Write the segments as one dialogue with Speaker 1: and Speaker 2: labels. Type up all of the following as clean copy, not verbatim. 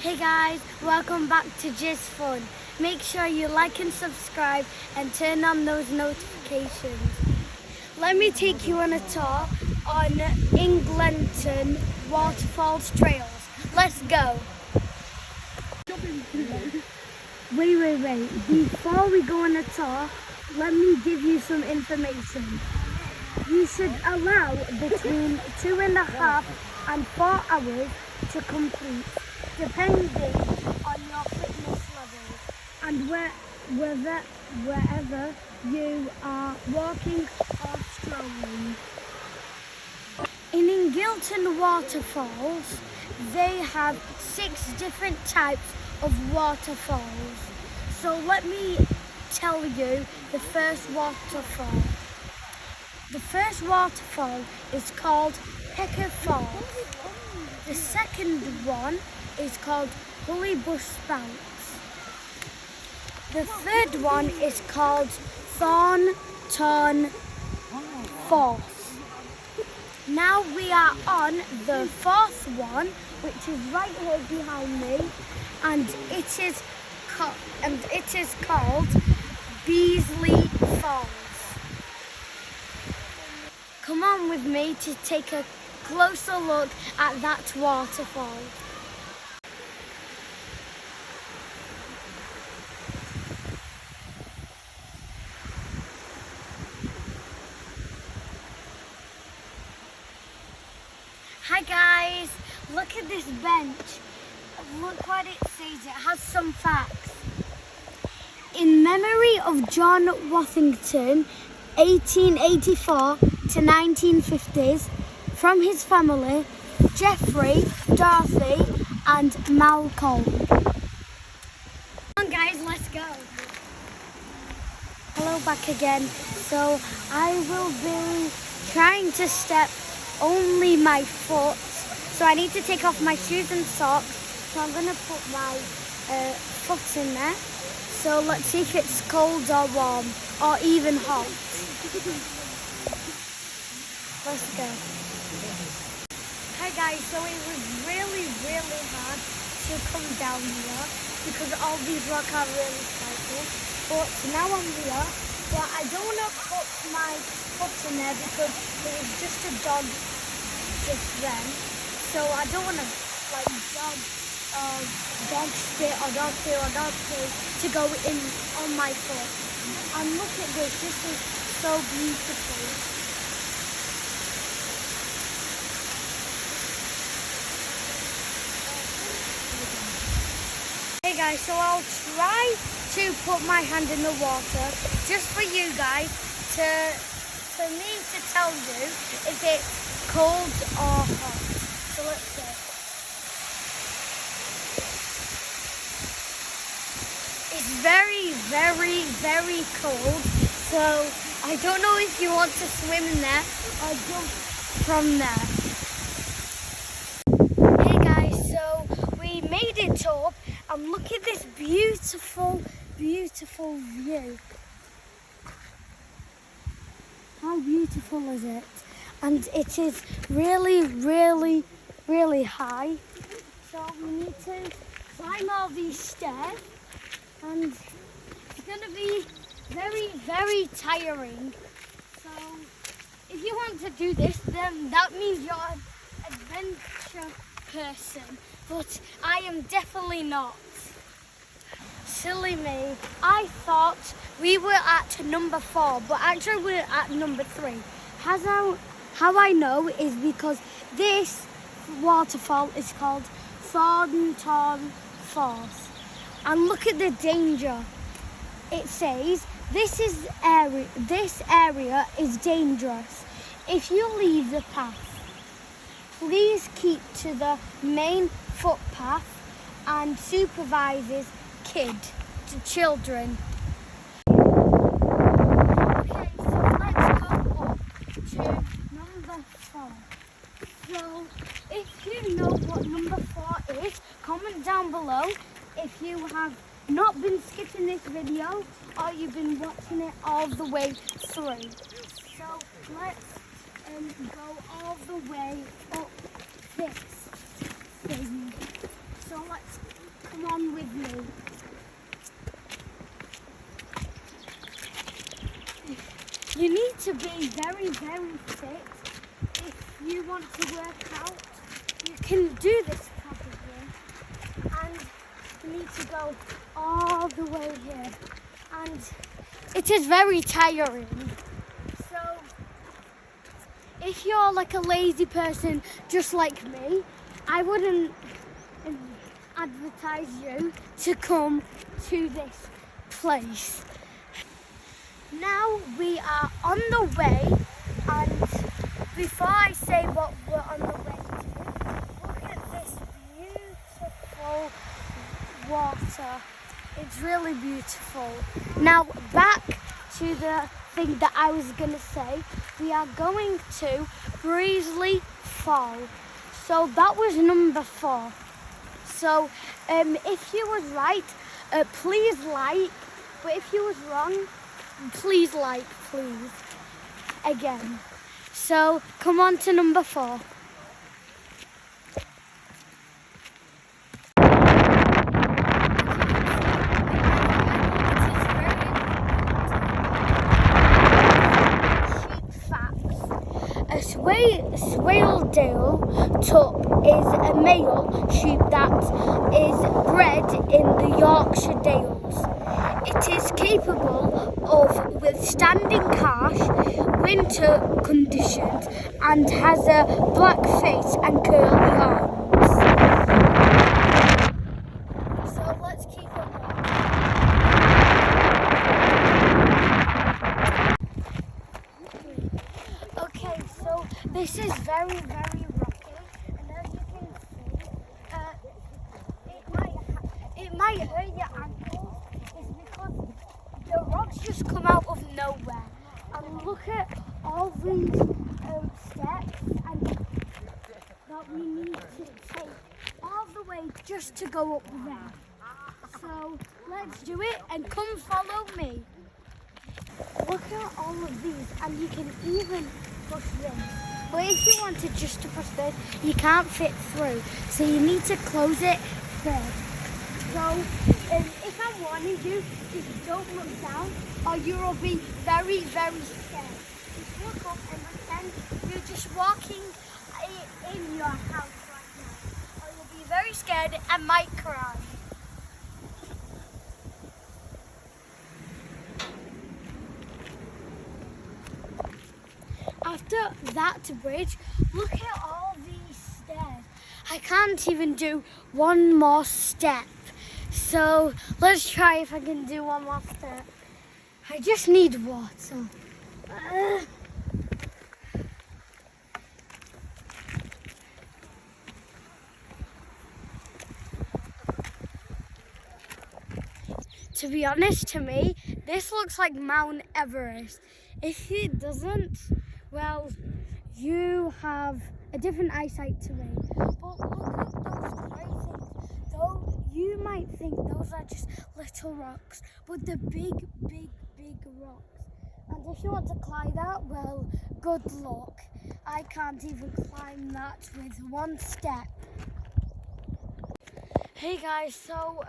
Speaker 1: Hey guys, welcome back to Just Fun. Make sure you like and subscribe and turn on those notifications. Let me take you on a tour on Ingleton Waterfalls Trails. Let's go. Wait. Before we go on a tour, let me give you some information. You should allow between 2.5 and 4 hours to complete, depending on your fitness level and wherever you are walking or strolling. In Ingleton Waterfalls, they have 6 different types of waterfalls. So let me tell you the first waterfall. The first waterfall is called PECCA Falls. The second one is called HOLLYBUSH SPOUT. The third one is called THORNTON Falls. Now we are on the fourth one, which is right here behind me, and it is called BEEZLEY Falls. Come on with me to take a closer look at that waterfall. Hi guys, look at this bench. Look what it says. It has some facts. In memory of John Worthington, 1884 to 1950s, from his family, Jeffrey, Dorothy and Malcolm. Come on guys, let's go. Hello, back again. So I will be trying to step only my foot. So I need to take off my shoes and socks. So I'm going to put my foot in there. So let's see if it's cold or warm or even hot. Let's go. Hi guys, so it was really hard to come down here because all these rocks are really spiky. But now I'm here, but I don't want to put my foot in there because there was just a dog just then. So I don't want to like dog spit or dog poo or dog poo to go in on my foot. And look at this, this is so beautiful. Hey guys, so I'll try to put my hand in the water just for you guys for me to tell you if it's cold or hot. So let's go. It's very cold, so I don't know if you want to swim in there or jump from there. Hey guys, so we made it up and look at this beautiful view. How beautiful is it? And it is really high. So we need to climb all these stairs. And it's going to be very tiring. So if you want to do this, then that means you're an adventure person. But I am definitely not. Silly me. I thought we were at number 4, but actually we're at number 3. How I know is because this waterfall is called THORNTON Falls. And look at the danger. It says this area is dangerous. If you leave the path, please keep to the main footpath and supervises children. Okay, so let's go up to number 4. So if you know what number 4 is, comment down below. If you have not been skipping this video or you've been watching it all the way through. So let's go all the way up this thing. So let's to be very, very fit. If you want to work out, you can do this probably. And you need to go all the way here. And it is very tiring. So if you're like a lazy person just like me, I wouldn't advertise you to come to this place. Now we are on the way, and before I say what we're on the way to, look at this beautiful water. It's really beautiful. Now back to the thing that I was going to say. We are going to BEEZLEY Fall. So that was number 4. So if you was right, please like. But if you was wrong, please like, please. Again. So come on to number 4. Swaledale tup is a male sheep that is bred in the Yorkshire Dales. It is capable of withstanding harsh winter conditions and has a black face and curly horns. So let's keep it going. Okay, so this is very, very rocky, and as you can see, it might hurt your ankles. It's because the rocks just come out of nowhere. And look at all these steps and that we need to take all the way just to go up there. So let's do it and come follow me. Look at all of these, and you can even push this. But if you wanted just to push this, you can't fit through. So you need to close it first. So if I'm warning you, just don't look down or you'll be very, very scared. Just look up and pretend you're just walking in your house right now. Or you'll be very scared and might cry. After that bridge, look at all these stairs. I can't even do one more step. So let's try if I can do one more step. I just need water. To be honest, to me, this looks like Mount Everest. If it doesn't, well, you have a different eyesight to me. But look at those great things. Though you might think those are just little rocks, but the big, big, big rocks. And if you want to climb that, well, good luck. I can't even climb that with one step. Hey guys, so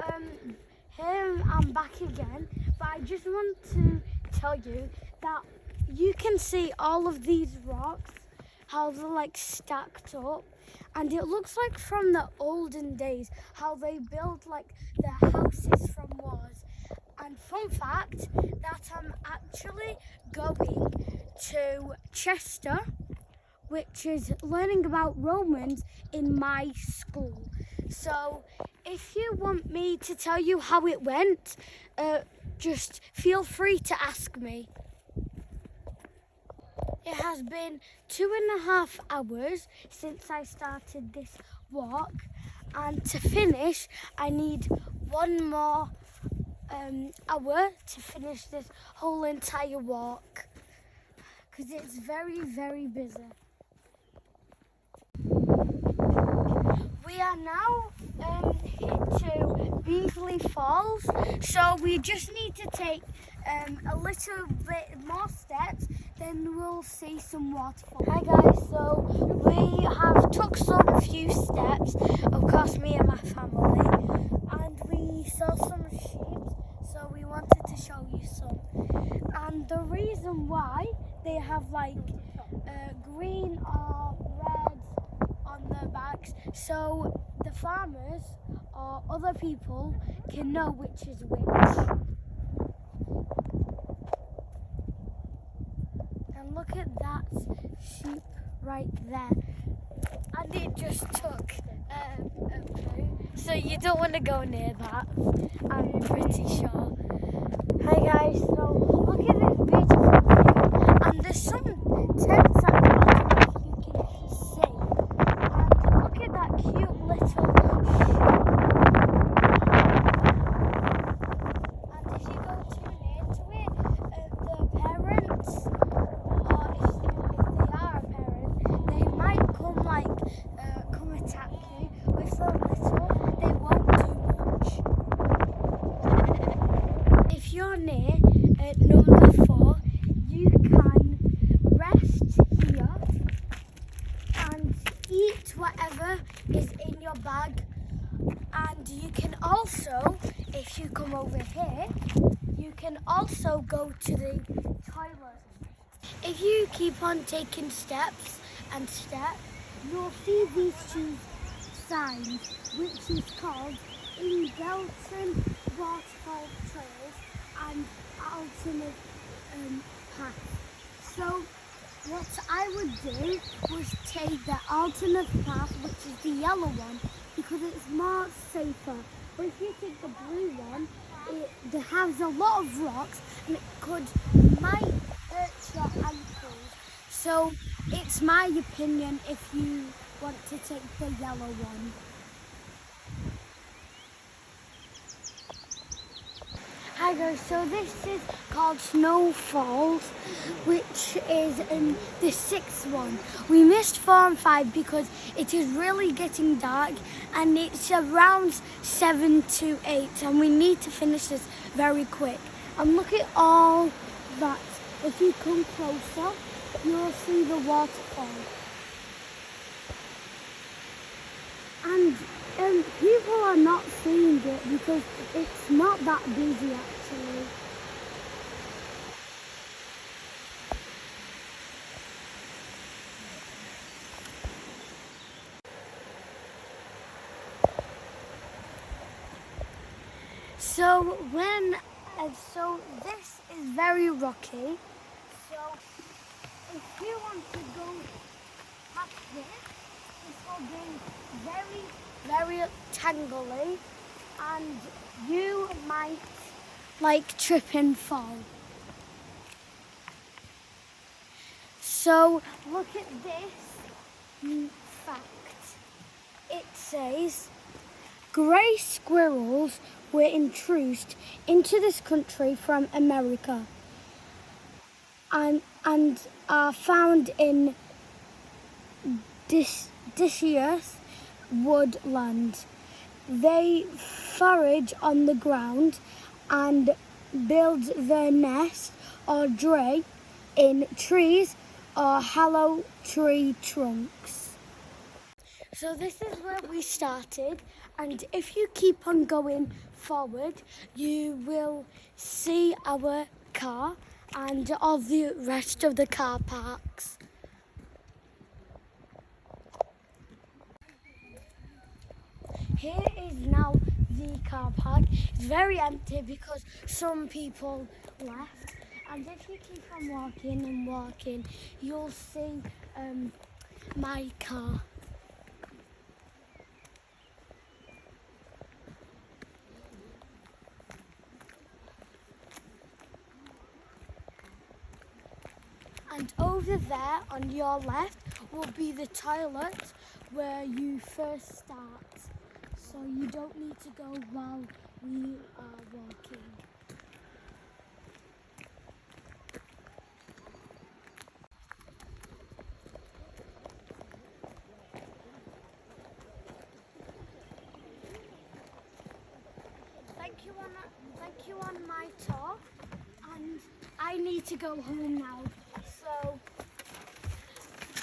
Speaker 1: here I'm back again, but I just want to tell you that you can see all of these rocks, how they're like stacked up, and it looks like from the olden days how they build like their houses from walls. And fun fact that I'm actually going to Chester, which is learning about Romans in my school. So if you want me to tell you how it went, just feel free to ask me. It has been 2.5 hours since I started this walk, and to finish I need one more hour to finish this whole entire walk because it's very, very busy. We are now hit to BEEZLEY Falls, so we just need to take a little bit more steps, then we'll see some waterfalls. Hi guys, so we have took some few steps, of course me and my family, and we saw some sheep, so we wanted to show you some. And the reason why they have like green or red on their backs, so the farmers or other people can know which is which. And look at that sheep right there. And it just took a poo, so you don't want to go near that, I'm pretty sure. Hi guys, so look at this beautiful view, and there's some tents at the bottom if you can see, and look at that cute little sheep. And if you go too near to it, the parents, or if they are a parent, they might come attack you. If they're little, they won't do much. If you're near number 4, you can rest here and eat whatever is in your bag. And you can also, if you come over here, you can also go to the toilet. If you keep on taking steps and steps, you'll see these 2 signs, which is called Ingleton Waterfalls Trail and alternate path. So what I would do was take the alternate path, which is the yellow one, because it's more safer. But if you take the blue one, it has a lot of rocks and it might hurt your ankles. So it's my opinion if you want to take the yellow one. Hi guys, so this is called Snow Falls, which is the 6th one. We missed 4 and 5 because it is really getting dark and it's around 7 to 8 and we need to finish this very quick. And look at all that. If you come closer, you'll see the waterfall. And people are not seeing it because it's not that busy actually. So this is very rocky. So if you want to go past this, this will be very tangly and you might trip and fall. So look at this fact. It says grey squirrels were introduced into this country from America and are found in deciduous woodland. They forage on the ground and build their nest or dry in trees or hollow tree trunks. So this is where we started, and if you keep on going forward, you will see our car and all the rest of the car parks. Here is now the car park. It's very empty because some people left. And if you keep on walking and walking, you'll see my car. And over there on your left will be the toilet where you first start. So you don't need to go while we are walking. Thank you on my tour, and I need to go home now. So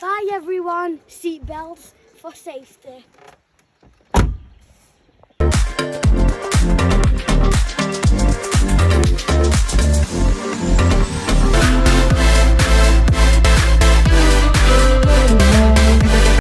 Speaker 1: bye everyone, seatbelts for safety.